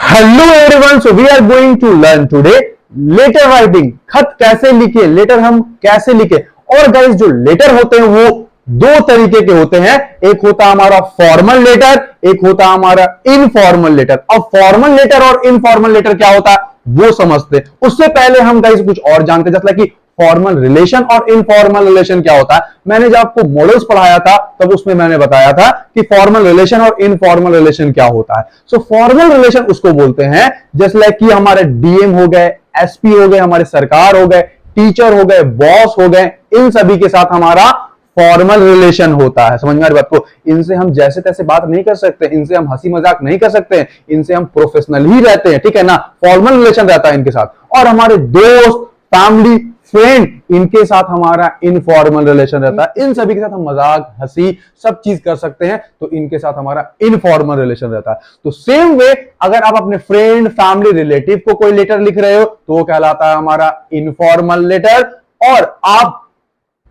Hello everyone, so we are going to learn today letter writing. खत कैसे लिखे, letter हम कैसे लिखे। और गाइस, जो लेटर होते हैं वो दो तरीके के होते हैं। एक होता है हमारा फॉर्मल लेटर, एक होता है हमारा इनफॉर्मल लेटर। अब फॉर्मल लेटर और इनफॉर्मल लेटर क्या होता है वो समझते हैं। उससे पहले हम गाइस कुछ और जानते हैं, जैसे कि फॉर्मल रिलेशन और इनफॉर्मल रिलेशन क्या होता है। मैंने जब आपको मॉडल्स पढ़ाया था तब उसमें मैंने बताया था कि फॉर्मल रिलेशन और इनफॉर्मल रिलेशन क्या होता है। सो फॉर्मल रिलेशन उसको बोलते हैं जैसे लाइक कि हमारे डीएम हो गए, एसपी हो गए, हमारे सरकार हो गए, टीचर हो गए, बॉस हो गए, इन सभी के साथ हमारा फॉर्मल रिलेशन होता है। समझ में आ रही बात को। इनसे हम जैसे तैसे बात नहीं कर सकते, इनसे हम हंसी मजाक नहीं कर सकते, इनसे हम प्रोफेशनल ही रहते हैं, ठीक है ना। फॉर्मल रिलेशन रहता है इनके साथ। और हमारे दोस्त, फैमिली, फ्रेंड, इनके साथ हमारा इनफॉर्मल रिलेशन रहता है। इन सभी के साथ हम मजाक, हंसी, सब चीज कर सकते हैं, तो इनके साथ हमारा इनफॉर्मल रिलेशन रहता है। तो सेम वे, अगर आप अपने फ्रेंड, फैमिली, रिलेटिव को कोई लेटर लिख रहे हो तो वो कहलाता है हमारा इनफॉर्मल लेटर। और आप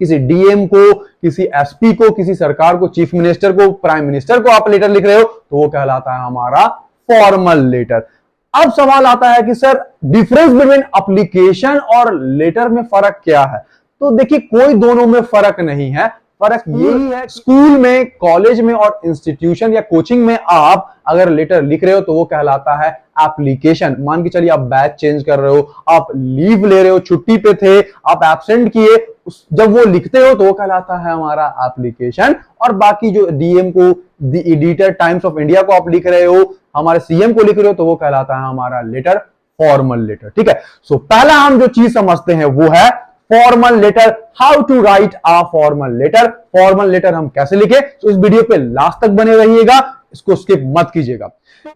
किसी डीएम को, किसी एसपी को, किसी सरकार को, चीफ मिनिस्टर को, प्राइम मिनिस्टर को आप लेटर लिख रहे हो तो वो कहलाता है हमारा फॉर्मल लेटर। अब सवाल आता है कि सर डिफरेंस बिटवीन एप्लीकेशन और लेटर में फर्क क्या है। तो देखिए, कोई दोनों में फर्क नहीं है। फर्क यही है, स्कूल में, कॉलेज में और इंस्टीट्यूशन या कोचिंग में आप अगर लेटर लिख रहे हो तो वो कहलाता है एप्लीकेशन। मान के चलिए आप बैच चेंज कर रहे हो, आप लीव ले रहे हो, छुट्टी पे थे, आप एब्सेंट किए, जब वो लिखते हो तो वो कहलाता है हमारा एप्लीकेशन। और बाकी जो डीएम को, the editor, times of India को आप लिख रहे हो, हमारे सीएम को लिख रहे हो तो वो कहलाता है हमारा लेटर, फॉर्मल लेटर, ठीक है। सो पहला हम जो चीज समझते हैं वो है formal letter. How to write a formal letter. Formal letter हम कैसे लिखे, तो इस वीडियो पे लास्ट तक बने रहिएगा, इसको स्किप मत कीजिएगा।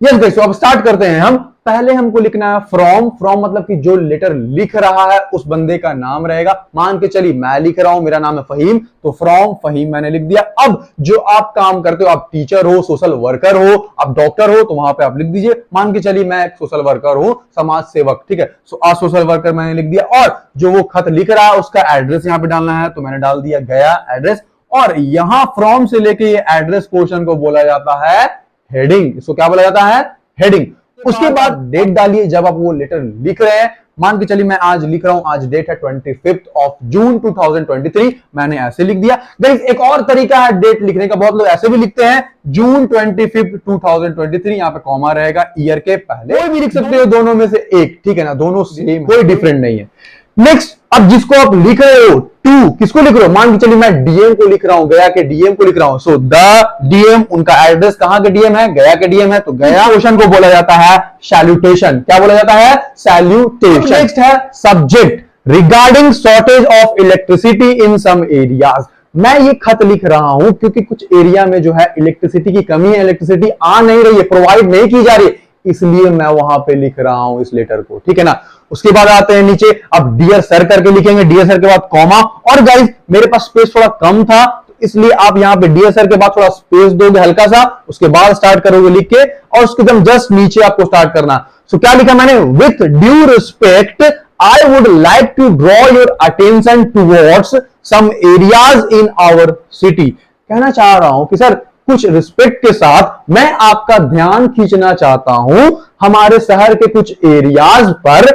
यस गाइस, अब स्टार्ट करते हैं हम। पहले हमको लिखना है फ्रॉम। फ्रॉम मतलब कि जो लेटर लिख रहा है उस बंदे का नाम रहेगा। मान के चलिए मैं लिख रहा हूं, मेरा नाम है फहीम, तो फ्रॉम फहीम मैंने लिख दिया। अब जो आप काम करते हो, आप टीचर हो, सोशल वर्कर हो, आप डॉक्टर हो, तो वहां पे आप लिख दीजिए। मान के चलिए मैं एक सोशल वर्कर हूं, समाज सेवक, ठीक है। सो आज सोशल वर्कर मैंने लिख दिया। और जो वो खत लिख रहा है उसका एड्रेस यहां पे डालना है, तो मैंने डाल दिया गया एड्रेस। और यहां फ्रॉम से लेके ये एड्रेस पोर्शन को बोला जाता है हेडिंग। इसको क्या बोला जाता है, हेडिंग। उसके बाद डेट डालिए जब आप वो लेटर लिख रहे हैं। मान के चलिए मैं आज लिख रहा हूं, आज डेट है 25 जून 2023, मैंने ऐसे लिख दिया। गाइस, एक और तरीका है डेट लिखने का, बहुत लोग ऐसे भी लिखते हैं, जून 25 2023, यहां पे कॉमा रहेगा ईयर के पहले। कोई भी लिख सकते हो दोनों में से एक, ठीक है ना, दोनों सेम, कोई डिफरेंट नहीं है। नेक्स्ट, अब जिसको आप लिख रहे हो, टू किसको लिख रहे हो, मान के चलिए मैं डीएम को लिख रहा हूं, गया के डीएम को लिख रहा हूं। सो द डीएम, उनका एड्रेस कहां के डीएम है, गया के डीएम है, तो गया क्वेश्चन को बोला जाता है सैल्यूटेशन। क्या बोला जाता है, सैल्यूटेशन। नेक्स्ट है subject, regarding shortage of electricity in some areas. मैं ये खत लिख रहा हूं क्योंकि कुछ एरिया में जो है इलेक्ट्रिसिटी की कमी है, इलेक्ट्रिसिटी आ नहीं रही है, प्रोवाइड नहीं की जा रही है, इसलिए मैं वहां पे लिख रहा हूं इस लेटर को, ठीक है ना। उसके बाद आते हैं नीचे, अब डियर सर करके लिखेंगे, डियर सर के बाद कॉमा। और गाइस, मेरे पास स्पेस थोड़ा कम था तो इसलिए आप यहां पे डियर सर के बाद थोड़ा स्पेस दोगे हल्का सा, उसके बाद स्टार्ट करोगे लिख के, और उसके एकदम जस्ट नीचे आपको स्टार्ट करना। सो क्या लिखा मैंने, with due respect I would like to draw your attention towards some areas in our city. कहना चाह रहा हूं कि सर कुछ रिस्पेक्ट के साथ मैं आपका ध्यान खींचना चाहता हूं हमारे शहर के कुछ एरियाज पर,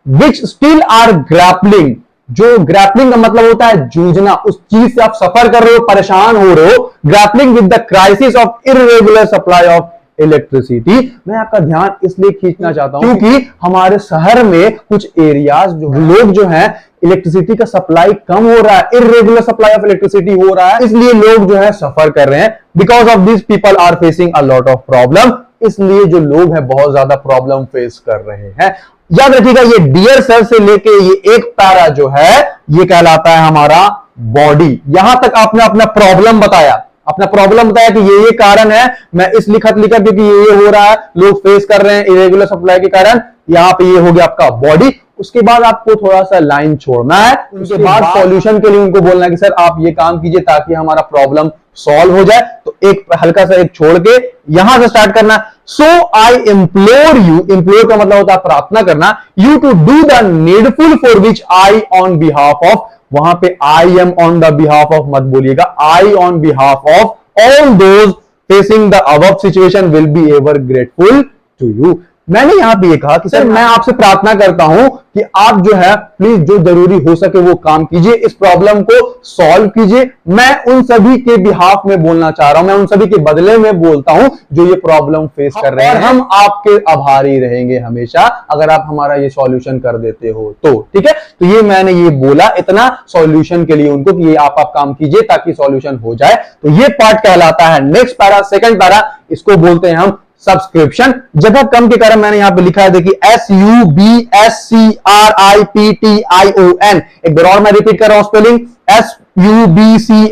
विच स्टिल आर ग्रैपलिंग। जो ग्रैपलिंग का मतलब होता है जूझना, उस चीज से आप सफर कर रहे हो, परेशान हो रहे हो, grappling with the crisis of irregular supply of electricity. मैं आपका ध्यान इसलिए खींचना चाहता हूं क्योंकि हमारे शहर में कुछ एरियाज जो लोग जो है इलेक्ट्रिसिटी का सप्लाई कम हो रहा है, इररेगुलर सप्लाई ऑफ इलेक्ट्रिसिटी हो रहा है, इसलिए लोग जो है सफर कर रहे हैं। Because of this people are facing a lot of problem. इसलिए जो लोग हैं बहुत ज्यादा प्रॉब्लम फेस कर रहे हैं। याद रखिएगा, ये डियर सर से लेके ये एक पैरा जो है ये कहलाता है हमारा बॉडी। यहां तक आपने अपना प्रॉब्लम बताया, अपना प्रॉब्लम बताया कि ये कारण है, मैं इसलिए खत लिखा क्योंकि ये हो रहा है, लोग फेस कर रहे हैं इरेगुलर सप्लाई के कारण। यहां पे ये हो गया आपका बॉडी। उसके बाद आपको थोड़ा सा लाइन छोड़ना है, उसके बाद सॉल्यूशन के लिए उनको बोलना है कि सर आप ये काम कीजिए ताकि हमारा प्रॉब्लम सॉल्व हो जाए। तो एक हल्का सा एक छोड़ के यहां से स्टार्ट करना। So I implore you, implore का मतलब होता है प्रार्थना करना, you to do the needful for which I on behalf of. वहां पे I am on the behalf of मत बोलिएगा, I on behalf of all those facing the above situation will be ever grateful to you. मैंने यहां पे ये कहा कि सर मैं आपसे प्रार्थना करता हूं कि आप जो है प्लीज जो जरूरी हो सके वो काम कीजिए, इस प्रॉब्लम को सॉल्व कीजिए। मैं उन सभी के बिहाफ में बोलना चाह रहा हूं, मैं उन सभी के बदले में बोलता हूं जो ये प्रॉब्लम फेस कर रहे हैं। हम आपके आभारी रहेंगे हमेशा अगर आप हमारा ये सॉल्यूशन कर देते हो तो। ठीक है, तो ये मैंने ये बोला इतना सॉल्यूशन के लिए उनको कि ये आप काम कीजिए ताकि सॉल्यूशन हो जाए। तो ये पार्ट कहलाता है नेक्स्ट पैरा। सेकंड पैरा, इसको बोलते हैं हम सब्सक्रिप्शन। जगह कम के कारण मैंने यहां पे लिखा है, देखिए SUBSCRIPTION। एक बार और मैं रिपीट कर रहा हूं स्पेलिंग, SUBCRIPTION,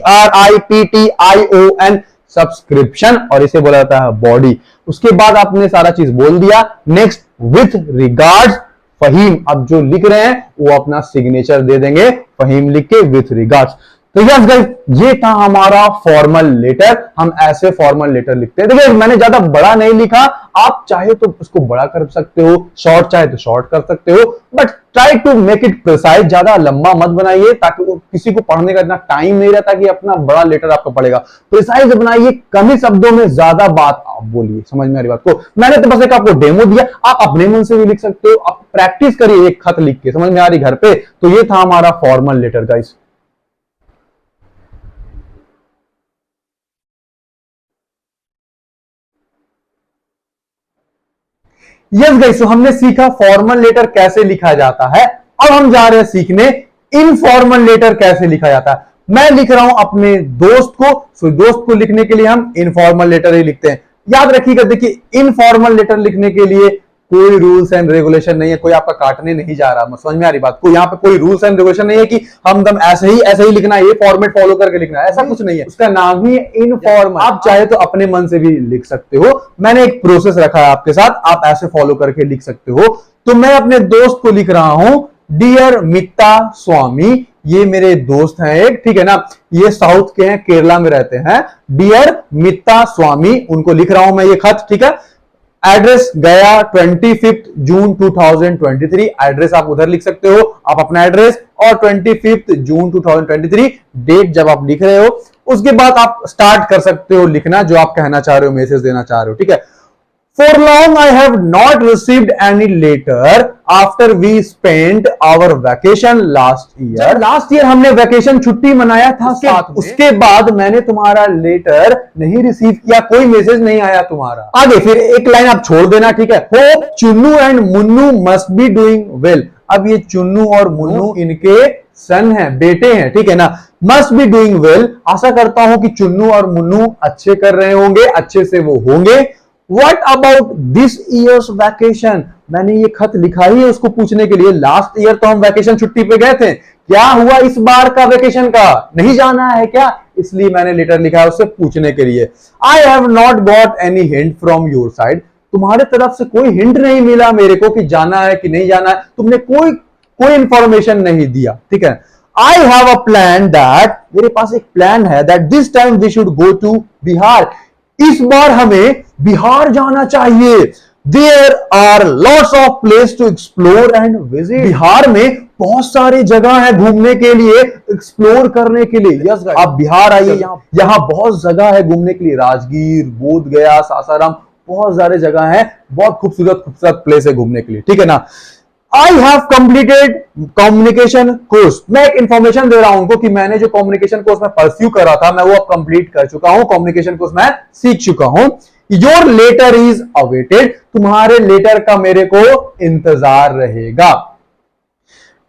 सब्सक्रिप्शन, और इसे बोला जाता है बॉडी। उसके बाद आपने सारा चीज बोल दिया। Next, with regards Faheem. अब जो लिख रहे हैं वो अपना सिग्नेचर दे देंगे, फहीम लिख के विथ रिगार्ड्स। तो यस गाइस, ये था हमारा फॉर्मल लेटर। हम ऐसे फॉर्मल लेटर लिखते हैं। देखिए मैंने ज्यादा बड़ा नहीं लिखा, आप चाहे तो उसको बड़ा कर सकते हो, शॉर्ट चाहे तो शॉर्ट कर सकते हो, but try to make it precise. ज्यादा लंबा मत बनाइए ताकि वो किसी को पढ़ने का इतना टाइम नहीं रहता कि अपना बड़ा लेटर आपको पड़ेगा। प्रिसाइज बनाइए, कम ही शब्दों में ज्यादा बात आप बोलिए। समझ में आ रही बात को? मैंने तो बस एक आपको डेमो दिया, आप अपने मन से भी लिख सकते हो। आप प्रैक्टिस करिए एक खत लिख के, समझ में आ रही घर पे? तो ये था हमारा formal letter guys. Yes guys, तो हमने सीखा फॉर्मल लेटर कैसे लिखा जाता है। अब हम जा रहे हैं सीखने इनफॉर्मल लेटर कैसे लिखा जाता है। मैं लिख रहा हूं अपने दोस्त को, सो दोस्त को लिखने के लिए हम इनफॉर्मल लेटर ही लिखते हैं। याद रखिएगा, देखिए इनफॉर्मल लेटर लिखने के लिए कोई रूल्स एंड रेगुलेशन नहीं है, कोई आपका काटने नहीं जा रहा। समझ में आ रही बात को? यहाँ पे कोई रूल्स एंड रेगुलेशन नहीं है कि हमदम ऐसे ही लिखना है, ये फॉर्मेट फॉलो करके लिखना है, ऐसा कुछ नहीं है। उसका नाम ही इनफॉर्मल। आप चाहे तो अपने मन से भी लिख सकते हो। मैंने एक प्रोसेस रखा है आपके साथ, आप ऐसे फॉलो करके लिख सकते हो। तो मैं अपने दोस्त को लिख रहा हूं डियर मित्ता स्वामी। ये मेरे दोस्त हैं एक, ठीक है ना, ये साउथ के हैं, केरला में रहते हैं। डियर मित्ता स्वामी, उनको लिख रहा हूं मैं ये खत। ठीक है, एड्रेस गया 25 जून 2023। एड्रेस आप उधर लिख सकते हो, आप अपना एड्रेस, और 25 जून 2023 डेट जब आप लिख रहे हो। उसके बाद आप स्टार्ट कर सकते हो लिखना जो आप कहना चाह रहे हो, मैसेज देना चाह रहे हो। ठीक है, For long I have not received any letter after we spent our vacation last year. Last year हमने वैकेशन छुट्टी मनाया था साथ में, उसके बाद मैंने तुम्हारा लेटर नहीं रिसीव किया, कोई मैसेज नहीं आया तुम्हारा। आगे फिर एक लाइन आप छोड़ देना। ठीक है, hope Chunnu and Munnu must be doing well. अब ये चुन्नू और मुन्नू इनके सन हैं, बेटे हैं। ठीक है ना, मस्ट बी डूइंग वेल। आशा करता हूं कि चुन्नू और मुन्नू अच्छे कर रहे होंगे, अच्छे से वो होंगे। What about this year's vacation? मैंने ये खत लिखा ही है उसको पूछने के लिए। लास्ट ईयर तो हम वैकेशन छुट्टी पे गए थे, क्या हुआ इस बार का वैकेशन का? नहीं जाना है क्या? इसलिए मैंने लेटर लिखा है उससे पूछने के लिए। I have not got any hint from your side. तुम्हारे तरफ से कोई हिंट नहीं मिला मेरे को कि जाना है कि नहीं जाना है। तुमने कोई इंफॉर्मेशन नहीं दिया। ठीक है, I have a plan that, मेरे पास एक प्लान है, that this time we should go to Bihar. इस बार हमें बिहार जाना चाहिए। There are lots of place to explore and visit. Bihar में बहुत सारी जगह है घूमने के लिए, एक्सप्लोर करने के लिए। यस गाइस, आप बिहार आइए, यहाँ बहुत जगह है घूमने के लिए। राजगीर, बोध गया, सासाराम, बहुत सारे जगह है, बहुत खूबसूरत प्लेस है घूमने के लिए। ठीक है ना, I have completed communication course. मैं एक इंफॉर्मेशन दे रहा हूं उनको कि मैंने जो कम्युनिकेशन कोर्स में परस्यू कर रहा था, मैं वो अब कंप्लीट कर चुका हूं, कम्युनिकेशन कोर्स मैं सीख चुका हूं। Your letter is awaited. तुम्हारे लेटर का मेरे को इंतजार रहेगा।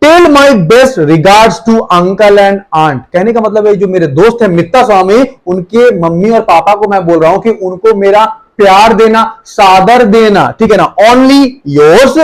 Tell my best regards to uncle and aunt. कहने का मतलब है जो मेरे दोस्त हैं मित्ता स्वामी, उनके मम्मी और पापा को मैं बोल रहा हूं कि उनको मेरा प्यार देना, सादर देना। ठीक है ना, Only yours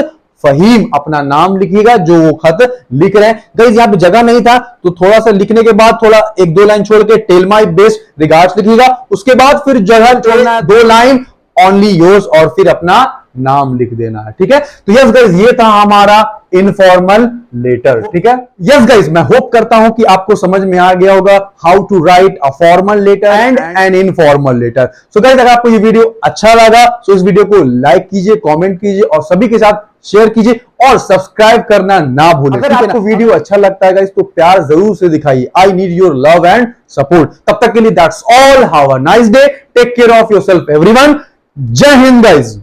फहीम। अपना नाम लिखिएगा जो वो खत लिख रहे हैं। गाइस यहाँ पे जगह नहीं था तो थोड़ा सा लिखने के बाद थोड़ा एक दो लाइन छोड़ के टेल माई बेस्ट रिगार्ड्स लिखिएगा। उसके बाद फिर जगह छोड़ना है, 2 लाइन ओनली योर्स, और फिर अपना नाम लिख देना है। ठीक है, तो यस गाइस, ये था हमारा इनफॉर्मल लेटर। ठीक है, यस गाइस, मैं होप करता हूं कि आपको समझ में आ गया होगा how to write a formal letter and an informal letter. So guys, अगर आपको ये वीडियो अच्छा लगा तो इस वीडियो को लाइक कीजिए, कमेंट कीजिए और सभी के साथ शेयर कीजिए और सब्सक्राइब करना ना भूलें। अगर आपको वीडियो अच्छा लगता है गाइस तो प्यार जरूर से दिखाइए। I need your love and support. तब तक के लिए that's all. Have a nice day, take care of yourself everyone. जय हिंद गाइस।